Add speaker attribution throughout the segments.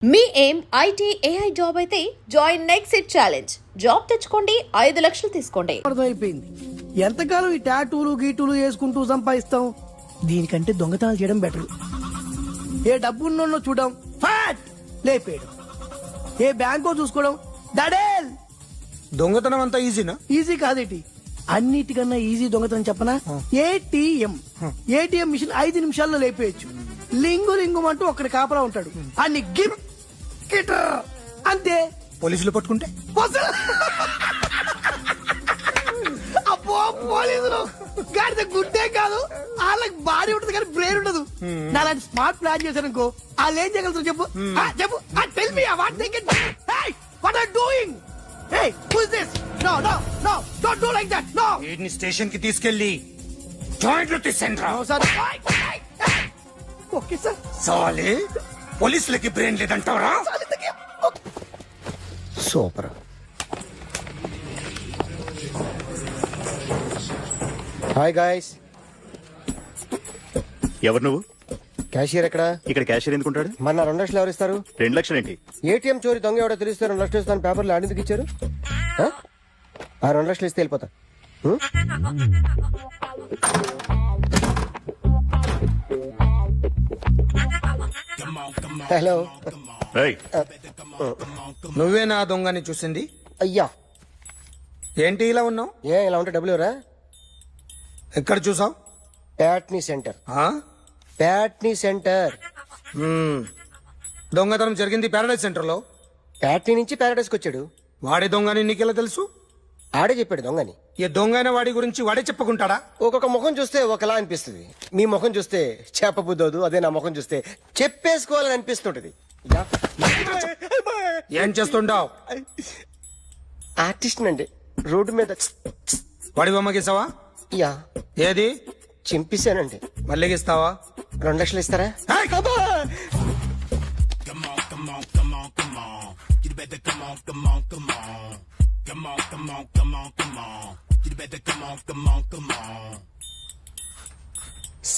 Speaker 1: మీ ఏం IT AI job అయితే join next it challenge. Job తెచ్చుకోండి, 5 లక్షలు తీసుకోండి.
Speaker 2: అర్థమైపోయింది. ఎంతకాలం ఈ టాటూలు గీటూలు వేసుకుంటూ సంపాదిస్తాం? దీనికంటే దొంగతనాలు చేయడం బెటర్. ఏ డబ్బున్నో చూడడం ఫాట్ లేపేయడం, ఏ బ్యాంకో చూసుకోవడం దడేల్.
Speaker 3: దొంగతనం అంతా ఈజీనా?
Speaker 2: ఈజీ కాదేటి, అన్నిటికన్నా ఈజీ దొంగతనం చెప్పనా? ఏటీఎం మిషన్ 5 నిమిషాల్లో లేపేయచ్చు. లింగు లింగుమంటూ ఒక్కడ కాపలా ఉంటాడు, అన్ని గిమ్ గిటర్ అంతే.
Speaker 3: పోలీసులు పట్టుకుంటే
Speaker 2: అబ్బో పోలీసులు గాడిద గుడ్డే కాదు, వాళ్ళకి బాడీ ఉంటుంది కానీ బ్రెయిన్ ఉండదు. నా అలాంటి స్మార్ట్ ప్లాన్ చేశారనుకో, వాళ్ళు ఏం చేయగలుగుతారు చెప్పు? చెప్పు, tell me what they can. Hey, what are doing? Hey, who is this? No no no, don't do like that. No,
Speaker 3: వీడిని స్టేషన్ కి తీసుకెళ్లి జాయింట్లు తీసేండ్రా.
Speaker 2: No sir. Okay sir.
Speaker 3: సాలే, పోలీసులకి బ్రెయిన్ లేదంటావరా? సూపర్.
Speaker 4: Hi guys.
Speaker 5: ఎవరు నువ్వు?
Speaker 4: క్యాషియర్ ఎక్కడ?
Speaker 5: ఇక్కడ క్యాషియర్ ఎందుకుంటాడు?
Speaker 4: మన 2 లక్షలు ఎవరు ఇస్తారు?
Speaker 5: 2 లక్షలు ఏంటి?
Speaker 4: ఏటీఎం చోరీ దొంగ ఎవడో తెలిస్తే 2 లక్షలు ఇస్తాను పేపర్లు ఆడిందుకు ఇచ్చారు. ఆ 2 లక్షలు ఇస్తే వెళ్ళిపోతా. హలో.
Speaker 5: ఏయ్,
Speaker 3: నువ్వే నా దొంగని చూసింది?
Speaker 4: అయ్యా,
Speaker 3: ఏంటి ఇలా ఉన్నావు?
Speaker 4: ఇలా ఉంటే డబ్బులు ఎవరా?
Speaker 3: ఎక్కడ చూసావు?
Speaker 4: ప్యాట్నీ సెంటర్. ప్యాట్నీ సెంటర్.
Speaker 3: దొంగతనం జరిగింది ప్యారడైజ్ సెంటర్ లో.
Speaker 4: ప్యాట్నీ నుంచి ప్యారడైస్కి వచ్చాడు.
Speaker 3: వాడే దొంగని నీకెలా తెలుసు?
Speaker 4: ఆడే చెప్పాడు దొంగని.
Speaker 3: ఈ దొంగైన వాడి గురించి వాడే చెప్పుకుంటాడా?
Speaker 4: ఒక్కొక్క ముఖం చూస్తే ఒకలా అనిపిస్తుంది. మీ ముఖం చూస్తే చెప్పబుద్దోదు, అదే నా ముఖం చూస్తే చెప్పేసుకోవాలని అనిపిస్తుంటది.
Speaker 3: ఏం చేస్తుంటావు?
Speaker 4: ఆర్టిస్ట్ అండి, రోడ్డు మీద
Speaker 3: వాడి బొమ్మ గీసావా?
Speaker 4: యా,
Speaker 3: ఏది?
Speaker 4: చింపేశానండి.
Speaker 3: మళ్ళీ గీస్తావా?
Speaker 4: 2 లక్షలు ఇస్తారా?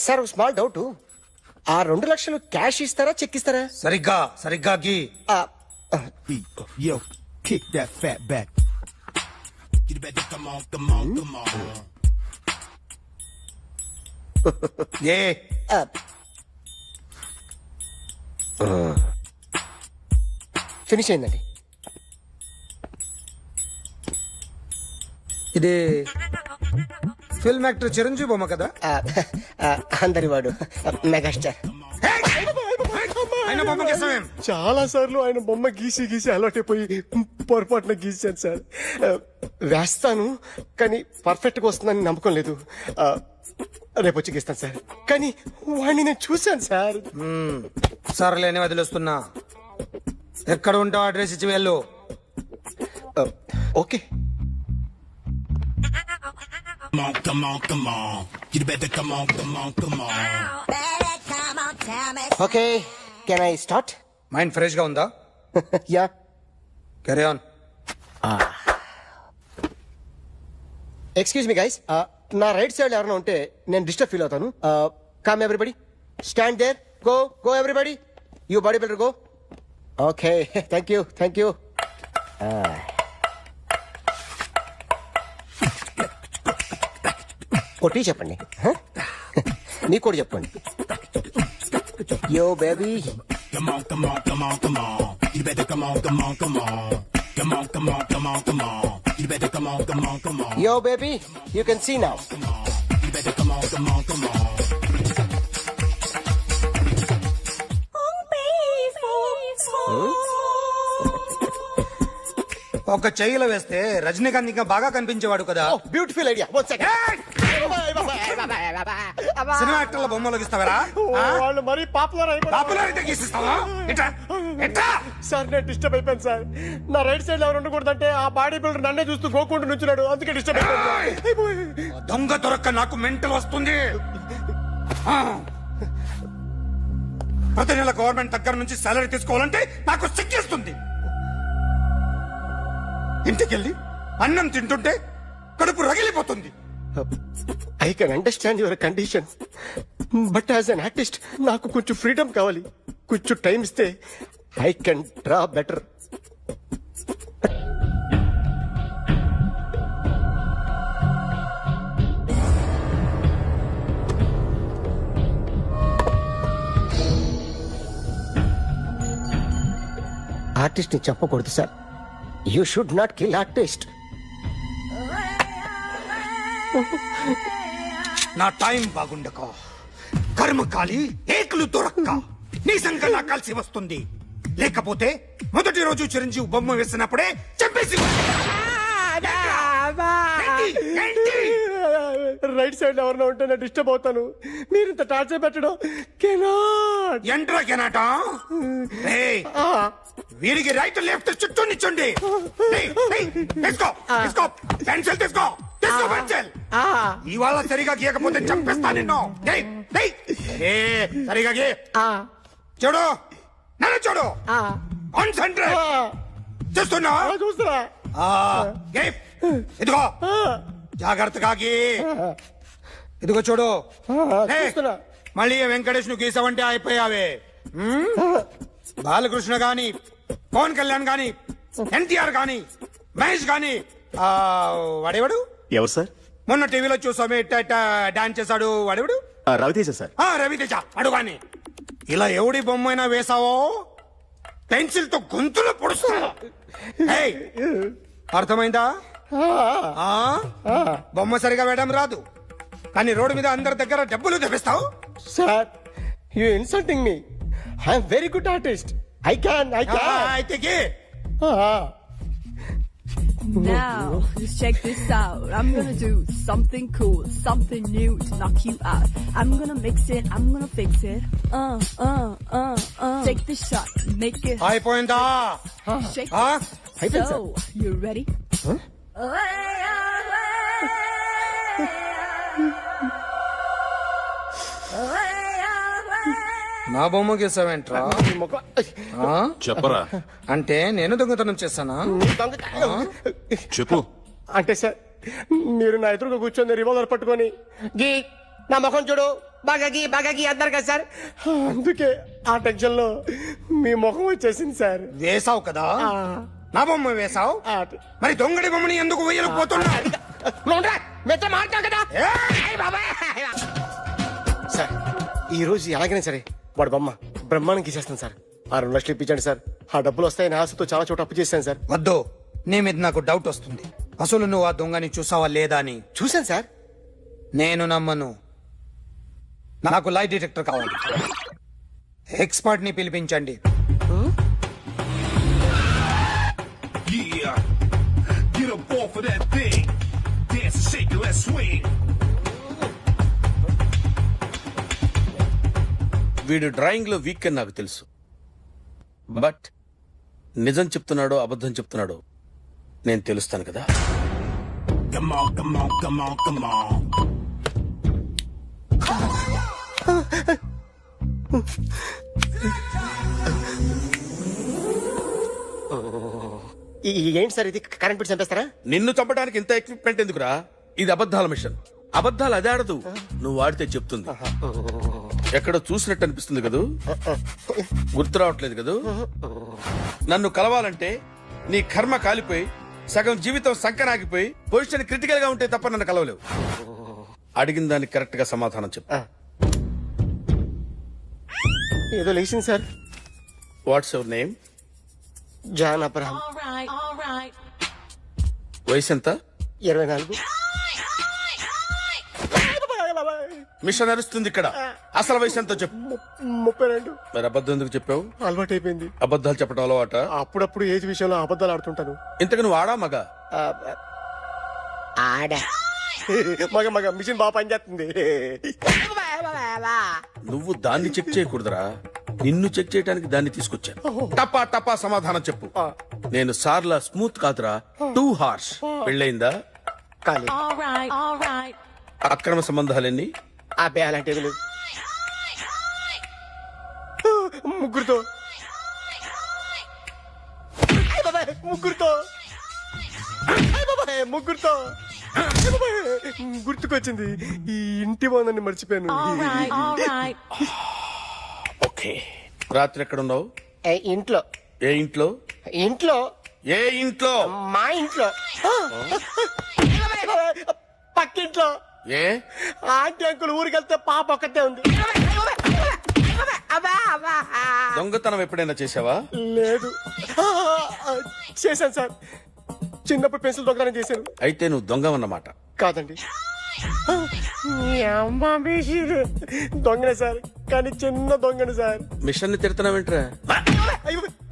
Speaker 4: సార్, ఒక స్మాల్ డౌట్. ఆ 2 లక్షలు క్యాష్ ఇస్తారా, చెక్ ఇస్తారా?
Speaker 3: సరిగ్గా సరిగ్గా గీ.
Speaker 6: Yo, kick that fat back. You better come on, come on, come on.
Speaker 3: A
Speaker 4: finish అయిందండి.
Speaker 3: ఇది ఫిల్మ్ యాక్టర్ చిరంజీవి బొమ్మ కదా?
Speaker 4: అందరి వాడు మెగాస్టార్.
Speaker 3: ఆయన బొమ్మ గీసావేం?
Speaker 4: చాలా సార్లు ఆయన బొమ్మ గీసి గీసి అలవాటైపోయి పొరపాటున గీసాను సార్. వేస్తాను కానీ పర్ఫెక్ట్ గా వస్తుందని నమ్మకం లేదు. రేపు వచ్చి గీస్తాను సార్. కానీ వాడిని నేను చూశాను సార్.
Speaker 3: సర్లేని వదిలేస్తున్నా. ఎక్కడ ఉంటావు అడ్రస్ ఇచ్చి వెళ్ళు.
Speaker 4: Okay.
Speaker 6: Come on, come on, come on. You better come on, come on, come on.
Speaker 4: Okay, can I start?
Speaker 3: Mind fresh గా ఉందా?
Speaker 4: Yeah.
Speaker 3: Carry on.
Speaker 4: Excuse me guys, నా రైట్ సైడ్ ఎవరైనా ఉంటే నేను డిస్టర్బ్ ఫీల్ అవుతాను. Come everybody, stand there. Go go everybody, you body builder go. Okay, thank you thank you. కొట్టి చెప్పండి, మీకు కూడా చెప్పండి. Yo baby.
Speaker 6: Come on, come on, come on, come on. You better come on, come on, come on. Come on, come on, come on, come on. You better come on, come on, come on.
Speaker 4: Yo, baby, you can see now.
Speaker 6: You better come on, come on, come on.
Speaker 3: ఒక చెయ్యిలో వేస్తే రజనీకాంత్ ఇంకా బాగా కనిపించేవాడు కదా.
Speaker 4: Oh, beautiful idea. One second.
Speaker 3: Cinema యాక్టర్ల బొమ్మలు గీస్తావరా?
Speaker 4: వాళ్ళు మరీ పాపులర్
Speaker 3: పాపులర్ అయితే గీసిస్తావా? ఎట్రా ఎట్రా?
Speaker 4: సార్, నేను డిస్టర్బ్ అయిపోయాను సార్. నా రైట్ సైడ్ ఎవరు ఉండకూడదంటే ఆ బాడీ బిల్డర్ నన్నే చూస్తూ గోకుంటూ నుంచున్నాడు, అందుకే డిస్టర్బ్ అయిపోయాను.
Speaker 3: దొంగ దొరక్క నాకు మెంటల్ వస్తుంది. ప్రతి నెల గవర్నమెంట్ దగ్గర నుంచి సాలరీ తీసుకోవాలంటే నాకు సిగ్గేస్తుంది. ఇంటికెళ్ళి అన్నం తింటుంటే కడుపు రగిలిపోతుంది.
Speaker 4: I can understand your condition, but as an artist నాకు కొంచెం ఫ్రీడమ్ కావాలి. కొంచెం టైం ఇస్తే I can draw better. Artist ని చెప్పకూడదు sir. You should not kill artist.
Speaker 3: నా టైం బాగుండక కర్మకాలి ఏకులు దొరక్క నీ సంకల్లా కలిసి వస్తుంది. లేకపోతే మొదటి రోజు చిరంజీవి బొమ్మ వేసినప్పుడే చెప్పేసి
Speaker 4: రైట్ సైడ్ ఎవరినో ఉంటే నేను డిస్టర్బ్ అవుతాను. మీరు ఇంత టార్చర్ పెట్టడం కెనాట్.
Speaker 3: ఎంట్రా కెనాట వీరికి రైట్ లెఫ్ట్ చుట్టూ నిచ్చండి. తీసుకో తీసుకో పెన్సిల్ తీసుకో తీసుకో పెన్సిల్. ఇవాళ సరిగా గీయకపోతే చంపేస్తా నిన్ను. సరిగా గీ. చూడు నన్ను చూడు. కాన్సంట్రేట్ చూస్తున్నా
Speaker 4: చూస్తున్నా.
Speaker 3: గీ. ఇదిగో జాగ్రత్తగా గీ. ఇదిగో చూడు.
Speaker 4: చూస్తున్నా.
Speaker 3: మళ్ళీ వెంకటేష్ ను గీసావంటే అయిపోయావే. బాలకృష్ణ గాని పవన్ కళ్యాణ్ గాని ఎన్టీఆర్ గాని మహేష్ గాని వాడేవాడు
Speaker 5: ఎవరు సార్?
Speaker 3: మొన్న టీవీలో చూసామే డాన్స్ చేశాడు వాడేవాడు.
Speaker 5: రవితేజ సార్.
Speaker 3: రవితేజ అడుగాని. ఇలా ఎవడి బొమ్మైనా వేసావో పెన్సిల్ తో గొంతులో పొడుస్తా. ఏయ్, అర్థమైందా? బొమ్మ సరిగా వేయడం రాదు కానీ రోడ్డు మీద అందరి దగ్గర డబ్బులు తెప్పిస్తావు.
Speaker 4: Sir you insulting me. I'm very good artist. I can
Speaker 3: అయితే గీ.
Speaker 7: Now, just check this out. I'm gonna do something cool, something new to knock you out. I'm gonna mix it, I'm gonna fix it. Take the shot, make it
Speaker 3: అయిపోయిందా?
Speaker 7: shake.
Speaker 4: అయిపోయింది
Speaker 7: So, you ready?
Speaker 3: నా బొమ్మ గీసావేంట్రా?
Speaker 5: చెప్పరా.
Speaker 3: అంటే నేను దొంగతనం చేశానా?
Speaker 5: చెప్పు.
Speaker 4: అంటే సార్ మీరు నా ఎదురుగా కూర్చొని రివాల్వర్ పట్టుకొని గీ నా ముఖం చూడు బాగా గీ అన్నారు కదా సార్. అందుకే ఆ టెన్షన్ లో మీ ముఖం వచ్చేసింది సార్.
Speaker 3: వేసావు కదా, నా బొమ్మ వేసావు. మరి దొంగడి బొమ్మని ఎందుకు వేయలేకపోతున్నా?
Speaker 4: సార్ ఈ రోజు ఎలాగైనా సరే వాడు బొమ్మ బ్రహ్మాండం గీసేస్తాను సార్. 6 లక్షలు ఇప్పించండి సార్. ఆ డబ్బులు వస్తాయని ఆశతో చాలా చోట అప్పు చేశాను సార్.
Speaker 3: వద్దు, నీ మీద నాకు డౌట్ వస్తుంది. అసలు నువ్వు ఆ దొంగని చూసావా లేదా అని.
Speaker 4: చూశాను సార్.
Speaker 3: నేను నమ్మను. నాకు లై డిటెక్టర్ కావాలి. ఎక్స్పర్ట్ ని పిలిపించండి.
Speaker 6: Yeah, get up off of that thing. Dance and shake it, let's swing.
Speaker 8: వీడు డ్రాయింగ్ లో వీక్ అని నాకు తెలుసు. బట్ నిజం చెప్తున్నాడో అబద్ధం చెప్తున్నాడో నేను తెలుస్తాను కదా.
Speaker 6: Come on, come on, come on, come on.
Speaker 4: ఏంటి సార్ ఇది కరెంట్ బిల్ చంపేస్తారా?
Speaker 8: నిన్ను చంపడానికి ఇంత ఎక్విప్మెంట్ ఎందుకురా? ఇది అబద్ధాల మిషన్. అబద్ధాలు అది ఆడదు, నువ్వు ఆడితే చెప్తుంది. ఎక్కడో చూసినట్టు అనిపిస్తుంది కదూ, గుర్తు రావట్లేదు కదూ. నన్ను కలవాలంటే నీ కర్మ కాలిపోయి సగం జీవితం సంకనాగిపోయి పొజిషన్ క్రిటికల్ గా ఉంటే తప్ప నన్ను కలవలేవు. అడిగిన దానికి కరెక్ట్ గా సమాధానం చెప్పు.
Speaker 4: ఏదో లేచింది sir.
Speaker 8: What's your name?
Speaker 4: John Abraham.
Speaker 8: వయసు ఎంత?
Speaker 4: 24.
Speaker 8: మిషన్ నడుస్తుంది ఇక్కడ. అసలు వయసు ఎంతో చెప్పు.
Speaker 4: 32.
Speaker 8: మరి అబద్ధం ఎందుకు చెప్పావు?
Speaker 4: అలవాటు అయిపోయింది.
Speaker 8: అబద్ధాలు చెప్పడం అలవాట?
Speaker 4: అప్పుడప్పుడు ఏజ్ విషయంలో అబద్ధాలు ఆడుతుంటాను.
Speaker 8: ఇంతకు నువ్వు ఆడా మగ?
Speaker 4: ఆడా. మగ మిషన్ బాగా పనిచేస్తుంది.
Speaker 8: నువ్వు దాన్ని చెక్ చేయకూడదురా, నిన్ను చెక్ చేయడానికి దాన్ని తీసుకొచ్చాను. టపా టపా సమాధానం చెప్పు. నేను సార్లా స్మూత్ కాదురా, టూ హార్ష్. పెళ్ళయిందా?
Speaker 4: కానీ
Speaker 8: అక్రమ సంబంధాలన్నీ?
Speaker 4: అబ్బాయి అలాంటివి లేవు. ముగ్గురుతో ముగ్గురుతో గుర్తుకొచ్చింది. ఈ ఇంటి బాగుందని మర్చిపోయాను.
Speaker 8: ఓకే. రాత్రి ఎక్కడ ఉన్నావు?
Speaker 4: ఇంట్లో
Speaker 8: ఏ ఇంట్లో?
Speaker 4: ఇంట్లో
Speaker 8: ఏ ఇంట్లో?
Speaker 4: మా ఇంట్లో పక్కింట్లో
Speaker 8: ఏ
Speaker 4: ఆంటీ అంకుల్ ఊరికెళ్తే పాప ఒక్కతే ఉంది.
Speaker 8: దొంగతనం ఎప్పుడైనా చేసావా?
Speaker 4: లేదు. చేశాను సార్, చిన్నప్పుడు పెన్సిల్ దొంగతనం చేశాను.
Speaker 8: అయితే నువ్వు దొంగ అన్నమాట.
Speaker 4: కాదండి, మీ అమ్మ మీషిది దొంగనే సార్, కానీ చిన్న దొంగను సార్.
Speaker 8: మిషన్ ని తిడుతున్నావేంట్రా?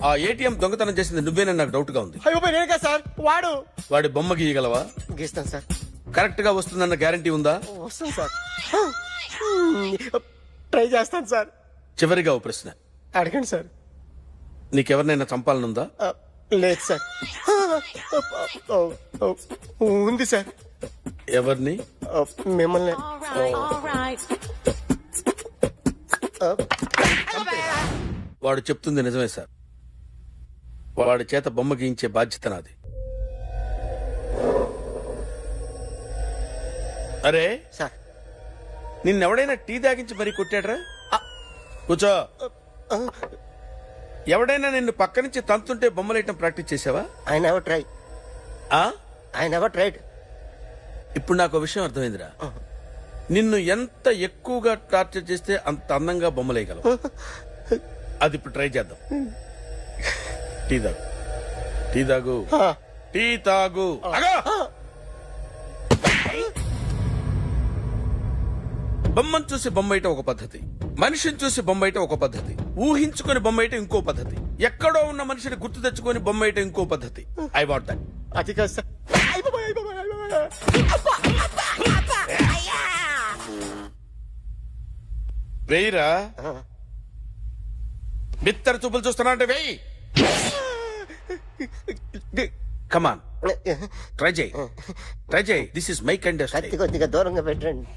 Speaker 8: ఆ ఏటీఎం దొంగతనం చేసింది నువ్వేనని నాకు డౌట్ గా ఉంది.
Speaker 4: అయ్యో నేను కదా సార్, వాడు.
Speaker 8: వాడి బొమ్మ గీయగలవా?
Speaker 4: గీస్తాను సార్.
Speaker 8: కరెక్ట్ గా వస్తుందన్న గ్యారంటీ ఉందా?
Speaker 4: వస్తాను సార్, ట్రై చేస్తాను సార్.
Speaker 8: చివరిగా ఓ ప్రశ్న
Speaker 4: అడగండి సార్.
Speaker 8: నీకెవరినైనా చంపాలనుందా?
Speaker 4: లేదు సార్. ఉంది సార్.
Speaker 8: ఎవరిని?
Speaker 4: మిమ్మల్ని.
Speaker 8: వాడు చెప్తుంది నిజమే సార్. వాడి చేత బొమ్మ గీయించే బాధ్యత నాది. అరే
Speaker 4: సార్,
Speaker 8: నిన్నెవడైనా టీ తాగించి మరీ కొట్టాడ్రా? కూర్చో. ఎవడైనా నిన్ను పక్క నుంచి తంతుంటే బొమ్మలేయటం ప్రాక్టీస్ చేసావా?
Speaker 4: I never try.
Speaker 8: ఆ?
Speaker 4: I never tried.
Speaker 8: ఇప్పుడు నాకు ఒక విషయం అర్థమైందిరా. నిన్ను ఎంత ఎక్కువగా టార్చర్ చేస్తే అంత అందంగా బొమ్మలేయగలవు. అది ఇప్పుడు ట్రై చేద్దాం. టీ తాగు, టీ తాగు, టీ తాగు. అగో! బొమ్మను చూసి బొమ్మయటం ఒక పద్ధతి, మనిషిని చూసి బొమ్మయటం ఒక పద్ధతి, ఊహించుకొని బొమ్మయటం ఇంకో పద్ధతి, ఎక్కడో ఉన్న మనిషిని గుర్తు తెచ్చుకొని బొమ్మయటం ఇంకో పద్ధతి. I want that.
Speaker 4: అది కాదు సార్.
Speaker 8: వేయిరా. బిత్తర చూపులు చూస్తున్నా అంటే వేయి. కమాన్, ట్రై చేయి, ట్రై చేయి. This is my kind of
Speaker 4: కొద్దిగా దూరంగా పెట్టండి.